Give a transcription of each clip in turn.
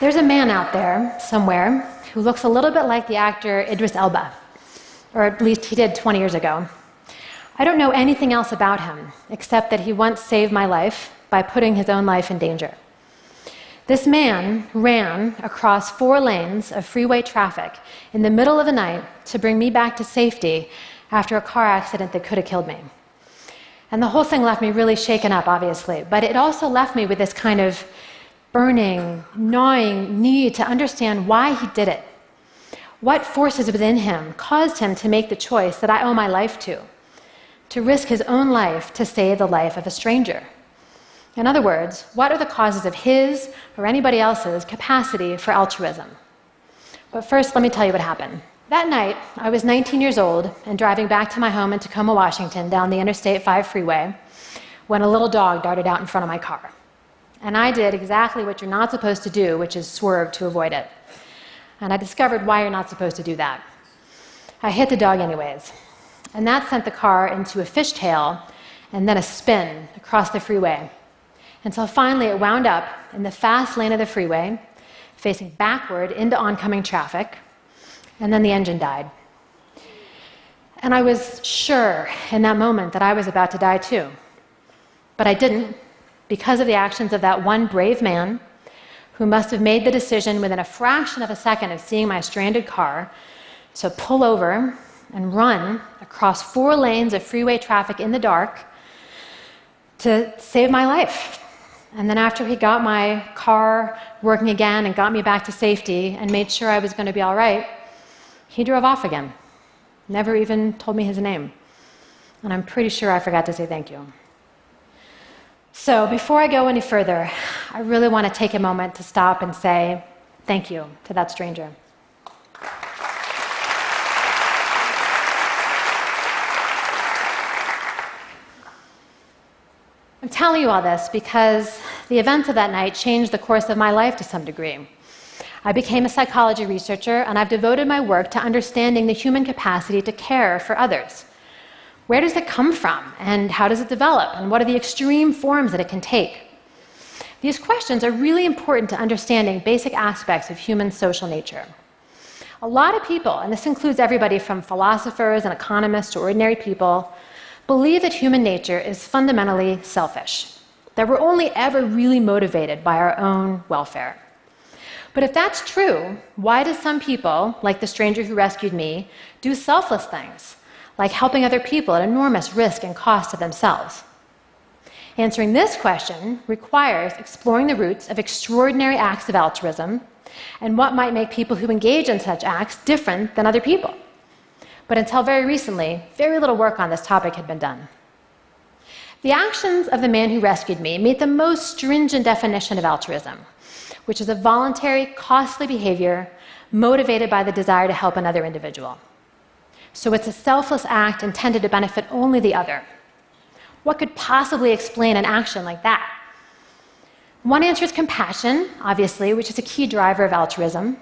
There's a man out there somewhere who looks a little bit like the actor Idris Elba, or at least he did 20 years ago. I don't know anything else about him, except that he once saved my life by putting his own life in danger. This man ran across 4 lanes of freeway traffic in the middle of the night to bring me back to safety after a car accident that could have killed me. And the whole thing left me really shaken up, obviously, but it also left me with this kind of burning, gnawing need to understand why he did it. What forces within him caused him to make the choice that I owe my life to risk his own life to save the life of a stranger? In other words, what are the causes of his or anybody else's capacity for altruism? But first, let me tell you what happened. That night, I was 19 years old and driving back to my home in Tacoma, Washington, down the Interstate 5 freeway, when a little dog darted out in front of my car. And I did exactly what you're not supposed to do, which is swerve to avoid it. And I discovered why you're not supposed to do that. I hit the dog anyways. And that sent the car into a fishtail and then a spin across the freeway, until finally it wound up in the fast lane of the freeway, facing backward into oncoming traffic, and then the engine died. And I was sure in that moment that I was about to die too. But I didn't, because of the actions of that one brave man who must have made the decision within a fraction of a second of seeing my stranded car to pull over and run across 4 lanes of freeway traffic in the dark to save my life. And then after he got my car working again and got me back to safety and made sure I was going to be all right, he drove off again. Never even told me his name. And I'm pretty sure I forgot to say thank you. So before I go any further, I really want to take a moment to stop and say thank you to that stranger. I'm telling you all this because the events of that night changed the course of my life to some degree. I became a psychology researcher, and I've devoted my work to understanding the human capacity to care for others. Where does it come from, and how does it develop, and what are the extreme forms that it can take? These questions are really important to understanding basic aspects of human social nature. A lot of people, and this includes everybody from philosophers and economists to ordinary people, believe that human nature is fundamentally selfish, that we're only ever really motivated by our own welfare. But if that's true, why do some people, like the stranger who rescued me, do selfless things, like helping other people at enormous risk and cost to themselves? Answering this question requires exploring the roots of extraordinary acts of altruism and what might make people who engage in such acts different than other people. But until very recently, very little work on this topic had been done. The actions of the man who rescued me meet the most stringent definition of altruism, which is a voluntary, costly behavior motivated by the desire to help another individual. So it's a selfless act intended to benefit only the other. What could possibly explain an action like that? One answer is compassion, obviously, which is a key driver of altruism.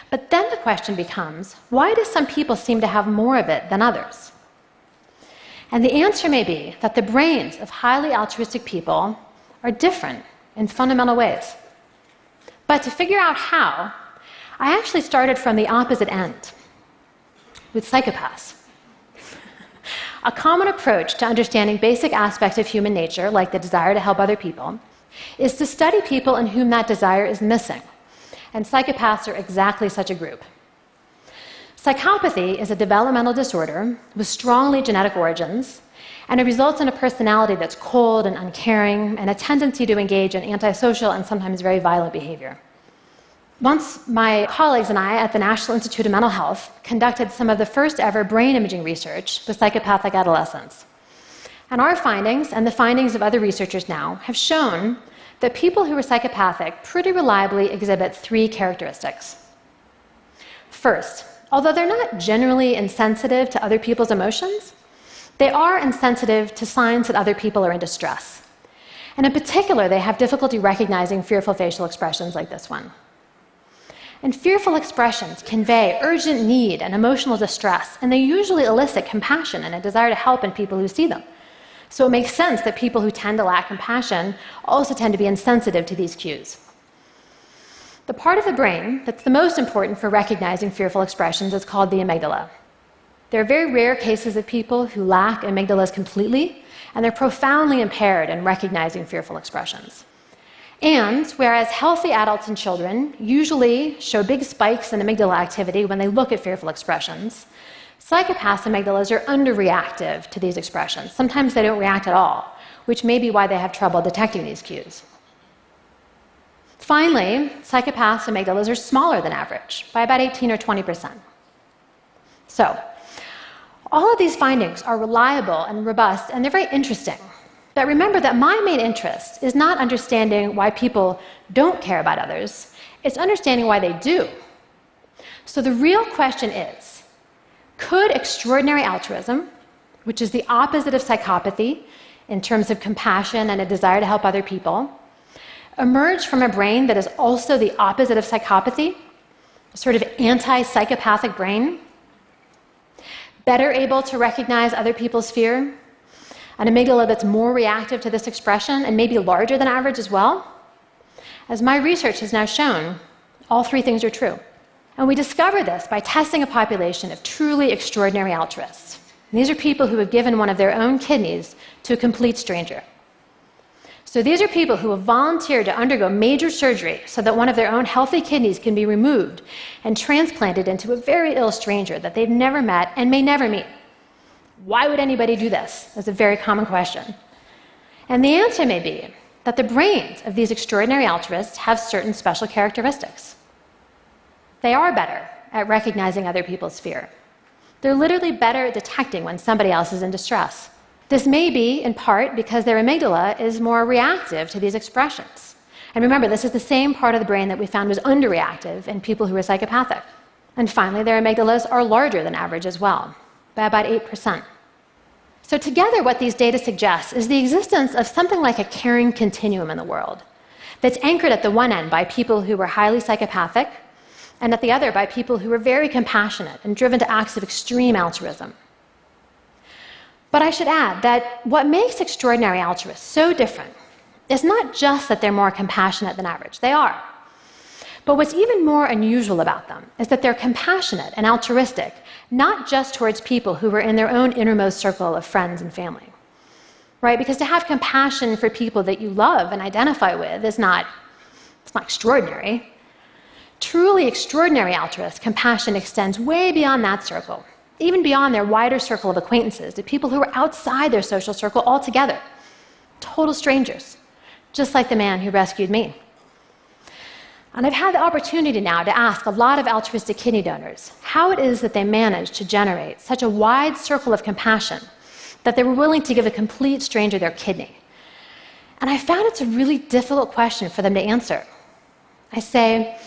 But then the question becomes, why do some people seem to have more of it than others? And the answer may be that the brains of highly altruistic people are different in fundamental ways. But to figure out how, I actually started from the opposite end, with psychopaths. A common approach to understanding basic aspects of human nature, like the desire to help other people, is to study people in whom that desire is missing. And psychopaths are exactly such a group. Psychopathy is a developmental disorder with strongly genetic origins, and it results in a personality that's cold and uncaring, and a tendency to engage in antisocial and sometimes very violent behavior. Once, my colleagues and I at the National Institute of Mental Health conducted some of the first ever brain imaging research with psychopathic adolescents. And our findings, and the findings of other researchers now, have shown that people who are psychopathic pretty reliably exhibit 3 characteristics. First, although they're not generally insensitive to other people's emotions, they are insensitive to signs that other people are in distress. And in particular, they have difficulty recognizing fearful facial expressions like this one. And fearful expressions convey urgent need and emotional distress, and they usually elicit compassion and a desire to help in people who see them. So it makes sense that people who tend to lack compassion also tend to be insensitive to these cues. The part of the brain that's the most important for recognizing fearful expressions is called the amygdala. There are very rare cases of people who lack amygdalas completely, and they're profoundly impaired in recognizing fearful expressions. And whereas healthy adults and children usually show big spikes in amygdala activity when they look at fearful expressions, psychopaths' amygdalas are underreactive to these expressions. Sometimes they don't react at all, which may be why they have trouble detecting these cues. Finally, psychopaths' amygdalas are smaller than average, by about 18 or 20%. So, all of these findings are reliable and robust, and they're very interesting. But remember that my main interest is not understanding why people don't care about others, it's understanding why they do. So the real question is, could extraordinary altruism, which is the opposite of psychopathy in terms of compassion and a desire to help other people, emerge from a brain that is also the opposite of psychopathy, a sort of anti-psychopathic brain, better able to recognize other people's fear, an amygdala that's more reactive to this expression and maybe larger than average as well? As my research has now shown, all three things are true. And we discover this by testing a population of truly extraordinary altruists. And these are people who have given one of their own kidneys to a complete stranger. So these are people who have volunteered to undergo major surgery so that one of their own healthy kidneys can be removed and transplanted into a very ill stranger that they've never met and may never meet. Why would anybody do this? That's a very common question. And the answer may be that the brains of these extraordinary altruists have certain special characteristics. They are better at recognizing other people's fear. They're literally better at detecting when somebody else is in distress. This may be, in part, because their amygdala is more reactive to these expressions. And remember, this is the same part of the brain that we found was underreactive in people who were psychopathic. And finally, their amygdalas are larger than average as well, by about 8%. So together, what these data suggest is the existence of something like a caring continuum in the world that's anchored at the one end by people who were highly psychopathic, and at the other by people who were very compassionate and driven to acts of extreme altruism. But I should add that what makes extraordinary altruists so different is not just that they're more compassionate than average. They are. But what's even more unusual about them is that they're compassionate and altruistic, not just towards people who were in their own innermost circle of friends and family. Right? Because to have compassion for people that you love and identify with is not extraordinary. Truly extraordinary altruist compassion extends way beyond that circle, even beyond their wider circle of acquaintances, to people who are outside their social circle altogether, total strangers, just like the man who rescued me. And I've had the opportunity now to ask a lot of altruistic kidney donors how it is that they managed to generate such a wide circle of compassion that they were willing to give a complete stranger their kidney. And I found it's a really difficult question for them to answer. I say,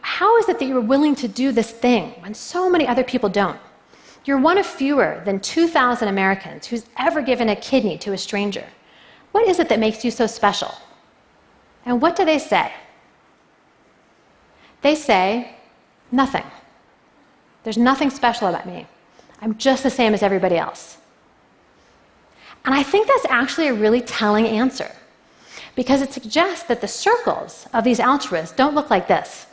how is it that you were willing to do this thing when so many other people don't? You're one of fewer than 2,000 Americans who's ever given a kidney to a stranger. What is it that makes you so special? And what do they say? They say, nothing. There's nothing special about me. I'm just the same as everybody else. And I think that's actually a really telling answer, because it suggests that the circles of these altruists don't look like this.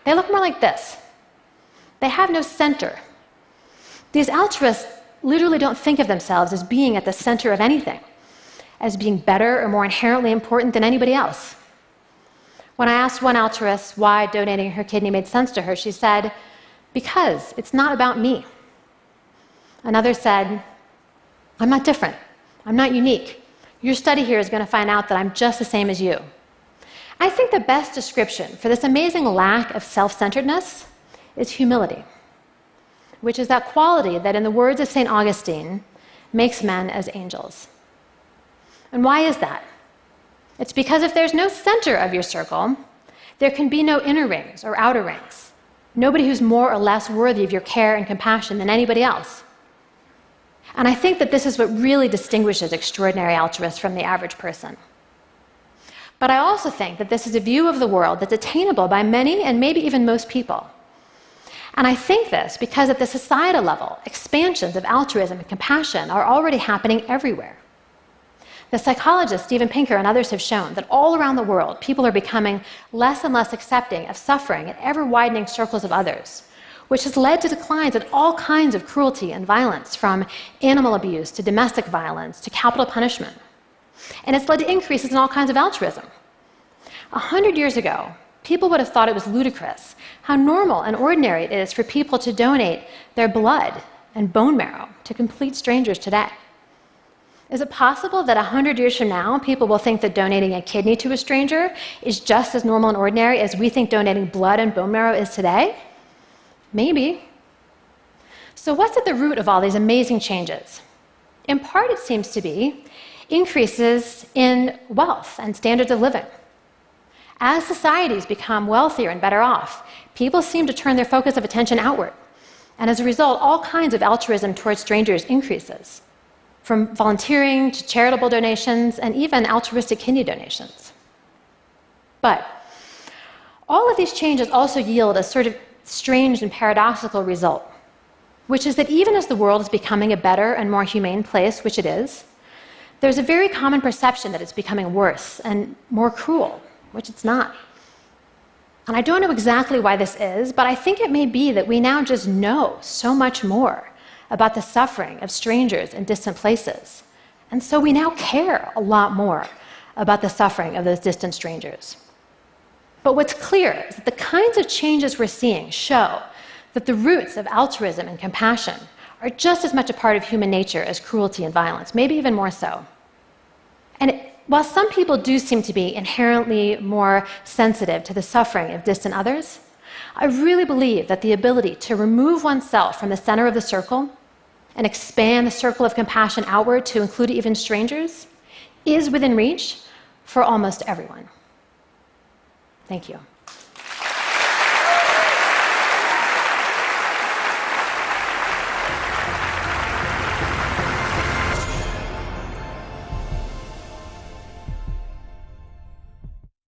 They look more like this. They have no center. These altruists literally don't think of themselves as being at the center of anything, as being better or more inherently important than anybody else. When I asked one altruist why donating her kidney made sense to her, she said, because it's not about me. Another said, I'm not different. I'm not unique. Your study here is going to find out that I'm just the same as you. I think the best description for this amazing lack of self-centeredness is humility, which is that quality that, in the words of St. Augustine, makes men as angels. And why is that? It's because if there's no center of your circle, there can be no inner rings or outer rings. Nobody who's more or less worthy of your care and compassion than anybody else. And I think that this is what really distinguishes extraordinary altruists from the average person. But I also think that this is a view of the world that's attainable by many and maybe even most people. And I think this because at the societal level, expansions of altruism and compassion are already happening everywhere. The psychologists Steven Pinker and others have shown that all around the world, people are becoming less and less accepting of suffering in ever-widening circles of others, which has led to declines in all kinds of cruelty and violence, from animal abuse to domestic violence to capital punishment. And it's led to increases in all kinds of altruism. 100 years ago, people would have thought it was ludicrous how normal and ordinary it is for people to donate their blood and bone marrow to complete strangers today. Is it possible that 100 years from now, people will think that donating a kidney to a stranger is just as normal and ordinary as we think donating blood and bone marrow is today? Maybe. So what's at the root of all these amazing changes? In part, it seems to be increases in wealth and standards of living. As societies become wealthier and better off, people seem to turn their focus of attention outward. And as a result, all kinds of altruism towards strangers increases, from volunteering to charitable donations and even altruistic kidney donations. But all of these changes also yield a sort of strange and paradoxical result, which is that even as the world is becoming a better and more humane place, which it is, there's a very common perception that it's becoming worse and more cruel, which it's not. And I don't know exactly why this is, but I think it may be that we now just know so much more about the suffering of strangers in distant places. And so we now care a lot more about the suffering of those distant strangers. But what's clear is that the kinds of changes we're seeing show that the roots of altruism and compassion are just as much a part of human nature as cruelty and violence, maybe even more so. And while some people do seem to be inherently more sensitive to the suffering of distant others, I really believe that the ability to remove oneself from the center of the circle and expand the circle of compassion outward to include even strangers is within reach for almost everyone. Thank you.